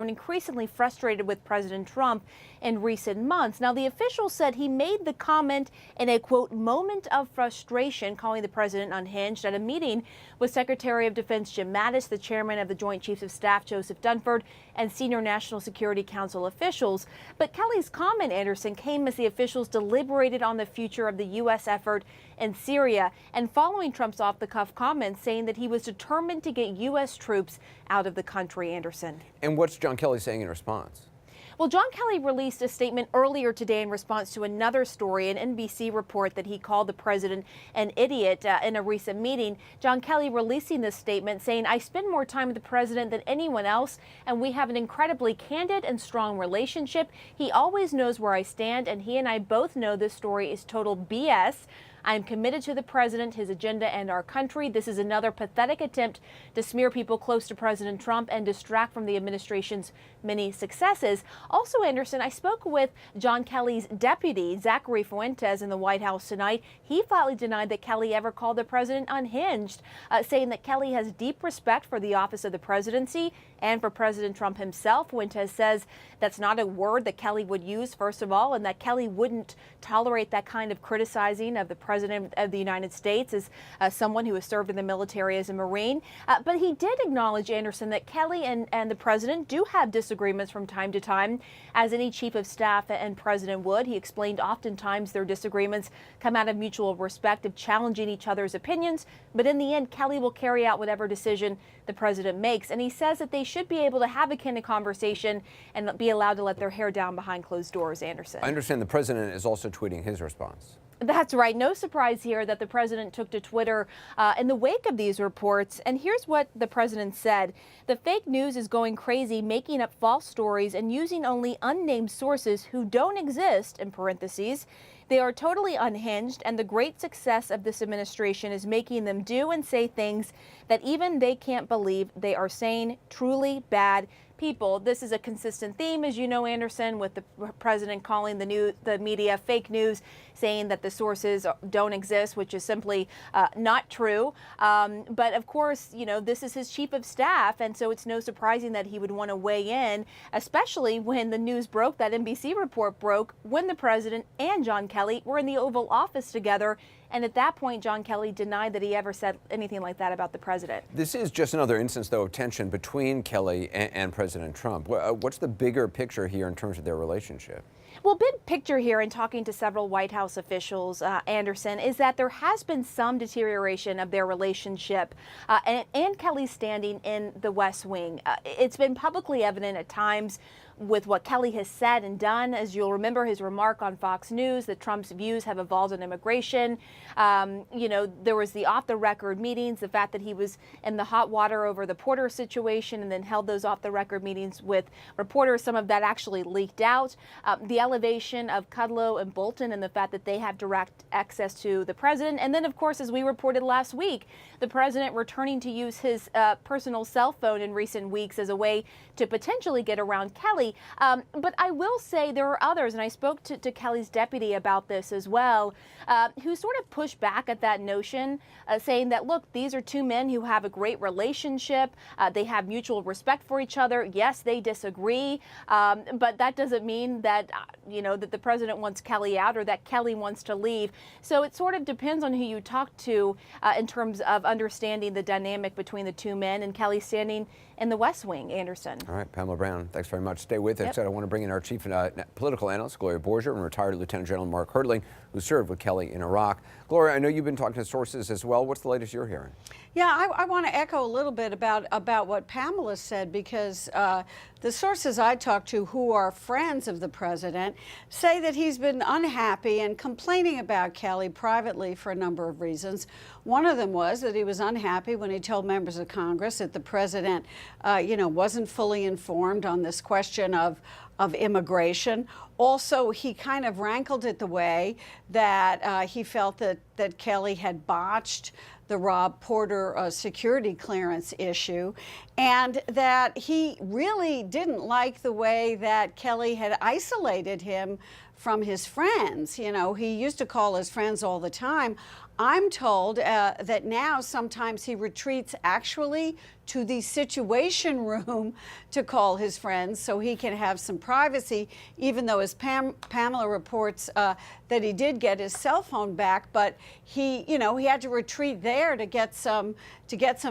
increasingly frustrated with President Trump in recent months. Now, the official said he made the comment in a, quote, moment of frustration, calling the president unhinged at a meeting with Secretary of Defense Jim Mattis, the chairman of the Joint Chiefs of Staff Joseph Dunford, and senior National Security Council officials. But Kelly's comment, Anderson, came as the officials deliberated on the future of the U.S. effort in Syria and following Trump's off-the-cuff comments saying that he was determined to get U.S. troops out of the country, Anderson. And what's John Kelly saying in response? Well, John Kelly released a statement earlier today in response to another story, an NBC report that he called the president an idiot in a recent meeting. John Kelly releasing this statement saying, "I spend more time with the president than anyone else, and we have an incredibly candid and strong relationship. He always knows where I stand, and he and I both know this story is total BS. I am committed to the president, his agenda, and our country. This is another pathetic attempt to smear people close to President Trump and distract from the administration's many successes." Also, Anderson, I spoke with John Kelly's deputy, Zachary Fuentes, in the White House tonight. He flatly denied that Kelly ever called the president unhinged, saying that Kelly has deep respect for the office of the presidency and for President Trump himself. Fuentes says that's not a word that Kelly would use, first of all, and that Kelly wouldn't tolerate that kind of criticizing of the President of the United States as someone who has served in the military as a Marine. But he did acknowledge, Anderson, that Kelly and the president do have disagreements from time to time, as any chief of staff and president would. He explained oftentimes their disagreements come out of mutual respect of challenging each other's opinions. But in the end, Kelly will carry out whatever decision the president makes. And he says that they should be able to have a candid conversation and be allowed to let their hair down behind closed doors, Anderson. I understand the president is also tweeting his response. That's right. No surprise here that the president took to Twitter in the wake of these reports. And here's what the president said. "The fake news is going crazy, making up false stories and using only unnamed sources who don't exist, in parentheses. They are totally unhinged, and the great success of this administration is making them do and say things that even they can't believe they are saying. Truly bad people." This is a consistent theme, as you know, Anderson, with the president calling the media fake news, saying that the sources don't exist, which is simply not true. But of course, you know, this is his chief of staff, and so it's no surprising that he would want to weigh in, especially when the news broke, that NBC report broke, when the president and John Kelly were in the Oval Office together. And at that point, John Kelly denied that he ever said anything like that about the president. This is just another instance, though, of tension between Kelly and President Trump. What's the bigger picture here in terms of their relationship? Well, big picture here in talking to several White House officials, Anderson, is that there has been some deterioration of their relationship and Kelly's standing in the West Wing. It's been publicly evident at times with what Kelly has said and done. As you'll remember, his remark on Fox News that Trump's views have evolved on immigration. You know, there was the off-the-record meetings, the fact that he was in the hot water over the Porter situation and then held those off-the-record meetings with reporters. Some of that actually leaked out. The elevation of Kudlow and Bolton and the fact that they have direct access to the president. And then, of course, as we reported last week, the president returning to use his personal cell phone in recent weeks as a way to potentially get around Kelly. But I will say there are others, and I spoke to Kelly's deputy about this as well, who sort of pushed back at that notion, saying that, look, these are two men who have a great relationship. They have mutual respect for each other. Yes, they disagree, but that doesn't mean that, you know, that the president wants Kelly out or that Kelly wants to leave. So it sort of depends on who you talk to in terms of understanding the dynamic between the two men and Kelly standing in the West Wing, Anderson. All right, Pamela Brown, thanks very much. Stay with us. Yep. I want to bring in our chief political analyst, Gloria Borger, and retired Lieutenant General Mark Hertling, who served with Kelly in Iraq. Gloria, I know you've been talking to sources as well. What's the latest you're hearing? Yeah, I want to echo a little bit about what Pamela said, because the sources I talked to who are friends of the president say that he's been unhappy and complaining about Kelly privately for a number of reasons. One of them was that he was unhappy when he told members of Congress that the president, wasn't fully informed on this question of immigration. Also, he kind of rankled at the way that he felt that Kelly had botched the Rob Porter security clearance issue, and that he really didn't like the way that Kelly had isolated him from his friends. You know, he used to call his friends all the time. I'm told that now sometimes he retreats actually to the Situation Room to call his friends so he can have some privacy, even though, as Pamela reports, that he did get his cell phone back, but he had to retreat there to get some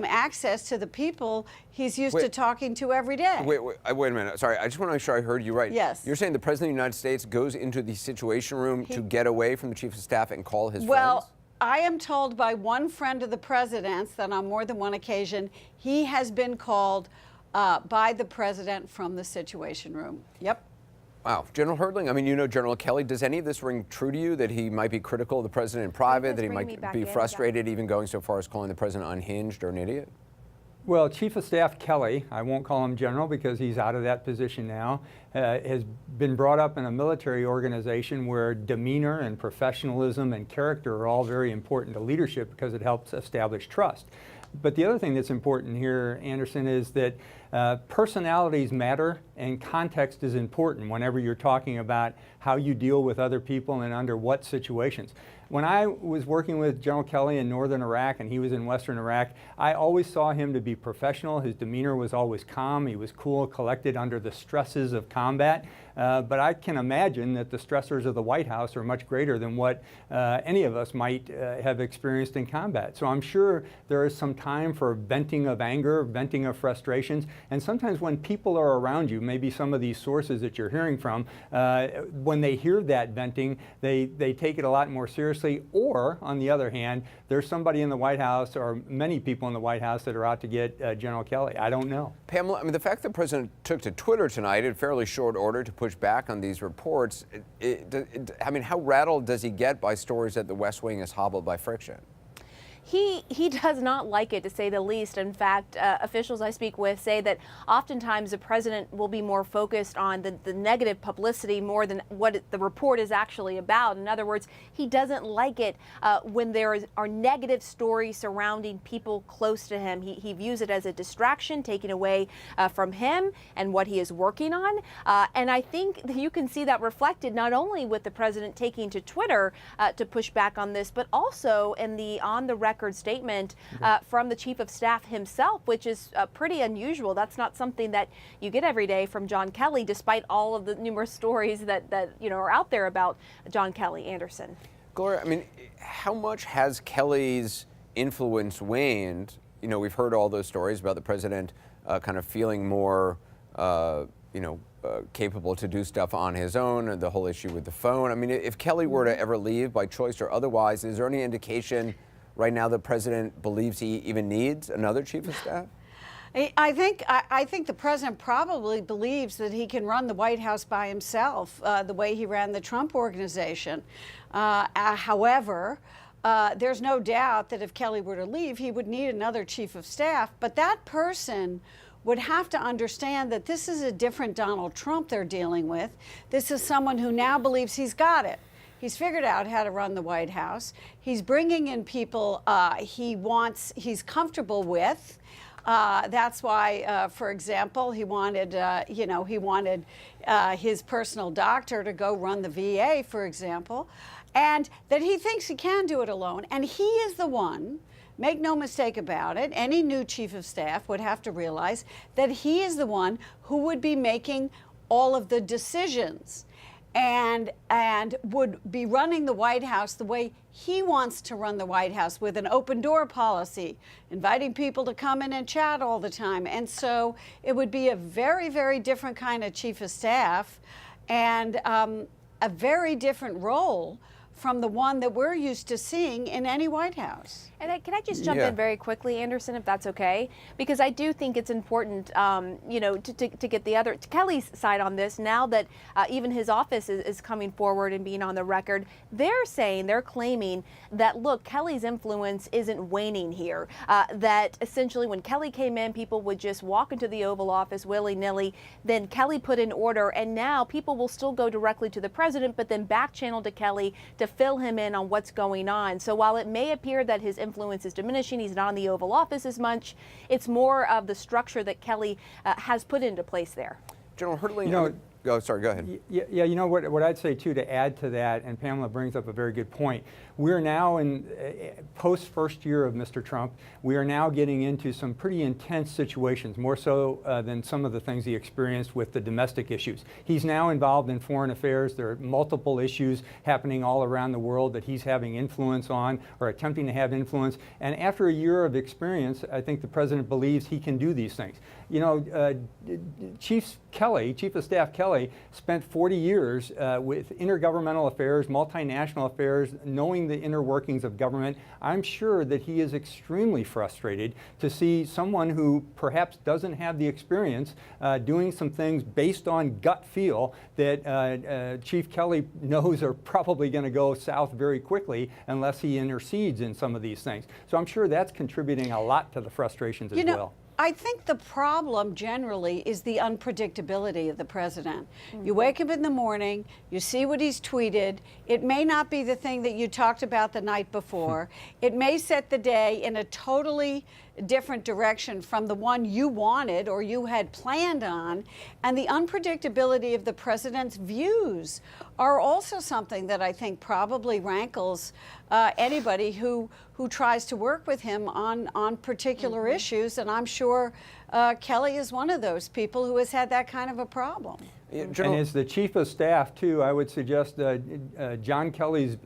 access to the people he's used to talking to every day. Wait a minute. Sorry, I just want to make sure I heard you right. Yes. You're saying the President of the United States goes into the Situation Room to get away from the Chief of Staff and call his friends? I am told by one friend of the president's that on more than one occasion he has been called by the president from the Situation Room. Yep. Wow. General Herdling, I mean, you know General Kelly. Does any of this ring true to you, that he might be critical of the president in private, that he might be frustrated, even going so far as calling the president unhinged or an idiot? Well, Chief of Staff Kelly, I won't call him general because he's out of that position now, has been brought up in a military organization where demeanor and professionalism and character are all very important to leadership because it helps establish trust. But the other thing that's important here, Anderson, is that personalities matter and context is important whenever you're talking about how you deal with other people and under what situations. When I was working with General Kelly in northern Iraq and he was in western Iraq, I always saw him to be professional. His demeanor was always calm. He was cool, collected under the stresses of combat. But I can imagine that the stressors of the White House are much greater than what any of us might have experienced in combat. So I'm sure there is some time for venting of anger, venting of frustrations. And sometimes when people are around you, maybe some of these sources that you're hearing from, when they hear that venting, they take it a lot more seriously. Or, on the other hand, there's somebody in the White House or many people in the White House that are out to get General Kelly. I don't know. Pamela, I mean, the fact that the president took to Twitter tonight in fairly short order to push back on these reports, I mean, how rattled does he get by stories that the West Wing is hobbled by friction? He does not like it, to say the least. In fact, officials I speak with say that oftentimes the president will be more focused on the negative publicity more than what the report is actually about. In other words, he doesn't like it when there are negative stories surrounding people close to him. He views it as a distraction, taken away from him and what he is working on. And I think that you can see that reflected not only with the president taking to Twitter to push back on this, but also in the on-the-record statement from the Chief of Staff himself, which is pretty unusual. That's not something that you get every day from John Kelly, despite all of the numerous stories that are out there about John Kelly. Anderson. Gloria, I mean, how much has Kelly's influence waned? You know, we've heard all those stories about the president kind of feeling more, capable to do stuff on his own, and the whole issue with the phone. I mean, if Kelly were to ever leave by choice or otherwise, is there any indication right now the president believes he even needs another chief of staff? I think the president probably believes that he can run the White House by himself, the way he ran the Trump organization. However, there's no doubt that if Kelly were to leave, he would need another chief of staff. But that person would have to understand that this is a different Donald Trump they're dealing with. This is someone who now believes he's got it. He's figured out how to run the White House. He's bringing in people he's comfortable with. That's why, for example, he wanted his personal doctor to go run the VA, for example, and that he thinks he can do it alone. And he is the one, make no mistake about it, any new chief of staff would have to realize that he is the one who would be making all of the decisions and would be running the White House the way he wants to run the White House, with an open door policy, inviting people to come in and chat all the time. And so it would be a very, very different kind of chief of staff and a very different role from the one that we're used to seeing in any White House. And can I just jump in very quickly, Anderson, if that's okay? Because I do think it's important, to get the other Kelly's side on this. Now that even his office is coming forward and being on the record, they're claiming that, look, Kelly's influence isn't waning here. That essentially when Kelly came in, people would just walk into the Oval Office willy-nilly. Then Kelly put in order, and now people will still go directly to the president, but then back channel to Kelly to fill him in on what's going on. So while it may appear that his influence is diminishing, he's not in the Oval Office as much, it's more of the structure that Kelly has put into place there. General Herdling, Go ahead. Yeah, you know what I'd say too, to add to that, and Pamela brings up a very good point. We're now in post first year of Mr. Trump. We are now getting into some pretty intense situations, more so than some of the things he experienced with the domestic issues. He's now involved in foreign affairs. There are multiple issues happening all around the world that he's having influence on or attempting to have influence. And after a year of experience, I think the president believes he can do these things. You know, Chief of Staff Kelly spent 40 years with intergovernmental affairs, multinational affairs, knowing the inner workings of government. I'm sure that he is extremely frustrated to see someone who perhaps doesn't have the experience doing some things based on gut feel that Chief Kelly knows are probably going to go south very quickly unless he intercedes in some of these things. So I'm sure that's contributing a lot to the frustrations as well. I think the problem generally is the unpredictability of the president. You wake up in the morning, you see what he's tweeted. It may not be the thing that you talked about the night before. It may set the day in a totally different direction from the one you wanted or you had planned on. And the unpredictability of the president's views are also something that I think probably rankles anybody who tries to work with him on particular issues. And I'm sure Kelly is one of those people who has had that kind of a problem. And as the Chief of Staff, too, I would suggest John Kelly's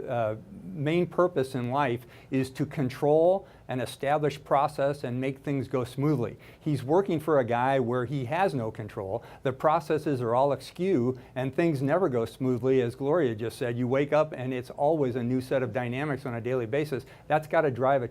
main purpose in life is to control and establish process and make things go smoothly. He's working for a guy where he has no control. The processes are all askew and things never go smoothly. As Gloria just said, you wake up and it's always a new set of dynamics on a daily basis. That's got to drive a